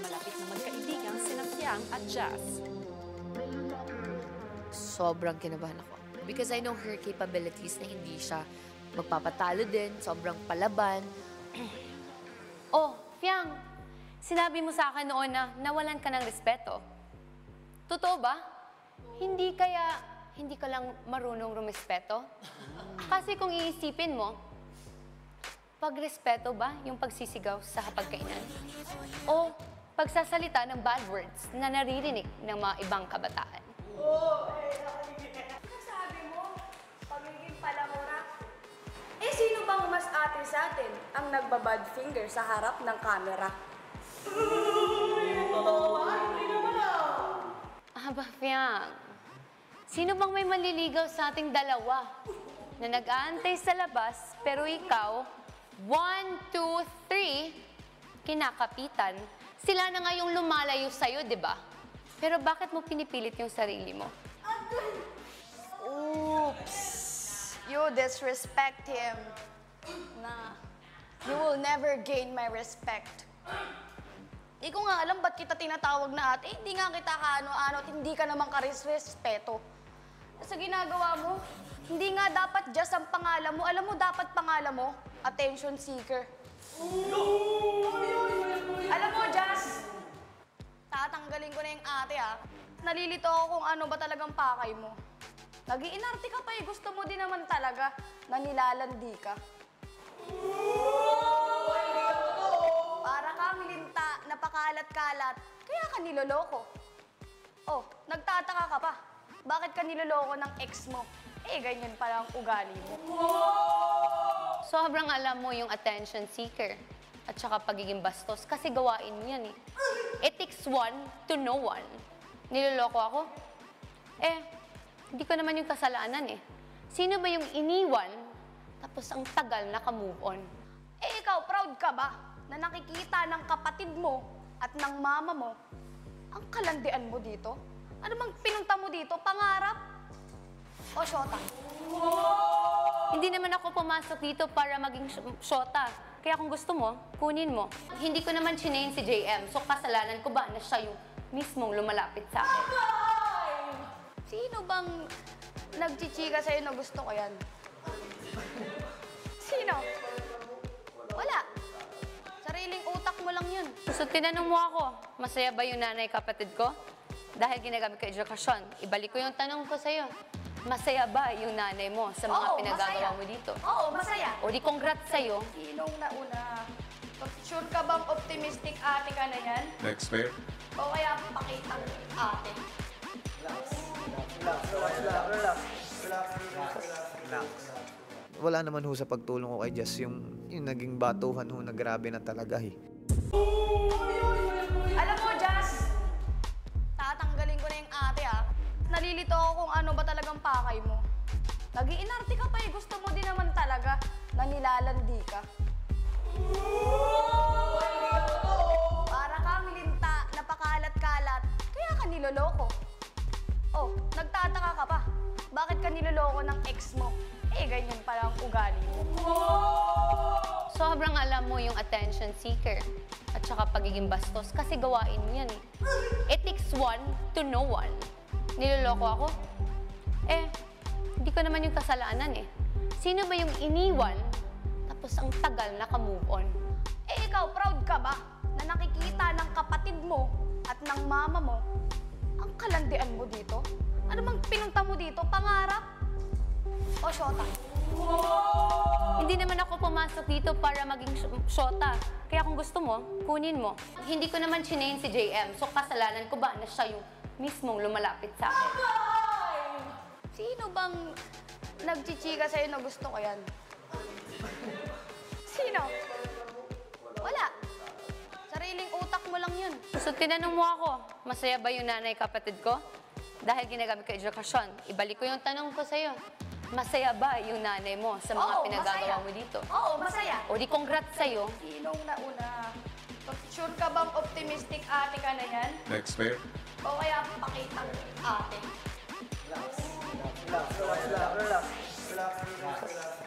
Malapit na magkaibigan sina Fiang at Jazz. Sobrang kinabahan ako. Because I know her capabilities na hindi siya magpapatalo din, sobrang palaban. Oh, Fiang, sinabi mo sa akin noon na nawalan ka ng respeto. Totoo ba? Hindi ka lang marunong rumespeto? Kasi kung iisipin mo, pagrespeto ba yung pagsisigaw sa hapagkainan? O pagsasalita ng bad words na naririnig ng mga ibang kabataan? Sabi mo, pagiging palamura. Sino bang mas ate sa atin ang nagbabad finger sa harap ng camera? Aba, Fiang, sino bang may maliligaw sa ating dalawa na nag-aantay sa labas pero ikaw, 1, 2, 3, kinakapitan, sila na nga yung lumalayo sa'yo, di ba? Pero bakit mo pinipilit yung sarili mo? Oops! You disrespect him. Na, you will never gain my respect. Di ko nga alam ba't kita tinatawag na ate. Hindi nga kita kaano-ano at hindi ka naman karespeto. Sa ginagawa mo, hindi nga dapat just ang pangalan mo. Alam mo, dapat pangalan mo, attention seeker. Alam mo, Jazz, tatanggalin ko na yung ate Nalilito ako kung ano ba talagang pakay mo. Nag-iinarte ka pa gusto mo din naman talaga na nilalandi ka. Para kang linta, napakalat-kalat, kaya ka niloloko. Oh, nagtataka ka pa. Bakit ka niloloko ng ex mo? Ganyan pala ang ugali mo. Sobrang alam mo yung attention seeker at saka pagiging bastos kasi gawain mo yan eh. It takes one to know one. Niloloko ako? Hindi ko naman yung kasalanan eh. Sino ba yung iniwan tapos ang tagal naka-move on? Ikaw, proud ka ba na nakikita ng kapatid mo at ng mama mo ang kalandian mo dito? Ano bang pinunta mo dito? Pangarap? O syota? Hindi naman ako pumasok dito para maging syota. Kaya kung gusto mo, kunin mo. Hindi ko naman chinain si JM, so kasalanan ko ba na siya yung mismong lumalapit sa akin? Sino bang nagchichika sa'yo na gusto ko yan? Sino? Wala. Sariling utak mo lang yun. So tinanong mo ako, masaya ba yung nanay kapatid ko? Dahil ginagamit ko edukasyon, ibalik ko yung tanong ko sa'yo. Masaya ba yung nanay mo sa mga pinagagawa mo dito? Oo, masaya. O di congrats sa'yo. Sinong nauna? Sure ka bang optimistic ate ka na yan? Next pair. O kaya pakita ate? Wala naman ho sa pagtulong ko kay Jess yung naging batuhan ho na grabe na talaga Alam mo, Jazz, tatanggalin ko na yung ate Nalilito ako kung ano ba talagang pakay mo. Nag-iinarte ka pa gusto mo din naman talaga na nilalandi ka. Para kang linta, napakalat-kalat, kaya ka niloloko. Oh, nagtataka ka pa. Bakit ka niloloko ng ex mo? Ganyan pala ang ugali mo. Sobrang alam mo yung attention seeker at saka pagiging bastos kasi gawain mo yan eh. It takes one to know one. Niloloko ako? Hindi ko naman yung kasalanan eh. Sino ba yung iniwan tapos ang tagal naka-move on? Ikaw, proud ka ba na nakikita ng kapatid mo at ng mama mo ang kalandian mo dito? Ano bang pinunta mo dito? Pangarap? O syota? Hindi naman ako pumasok dito para maging syota. Kaya kung gusto mo, kunin mo. Hindi ko naman chinain si JM, so kasalanan ko ba na siya yung mismong lumalapit sa akin? Sino bang nagchichika sa'yo na gusto ko yan? Sino? Wala. Sariling utak mo lang yun. So tinanong mo ako, masaya ba yung nanay kapatid ko? Dahil ginagamit ko edukasyon, ibalik ko yung tanong ko sa'yo. Masaya ba yung nanay mo sa mga pinagagawa mo dito? Oo, masaya. O di congrats sa'yo. Sinong nauna? Sure ka bang optimistic ate ka na yan? Next pair. O kaya pakita ate? Relax.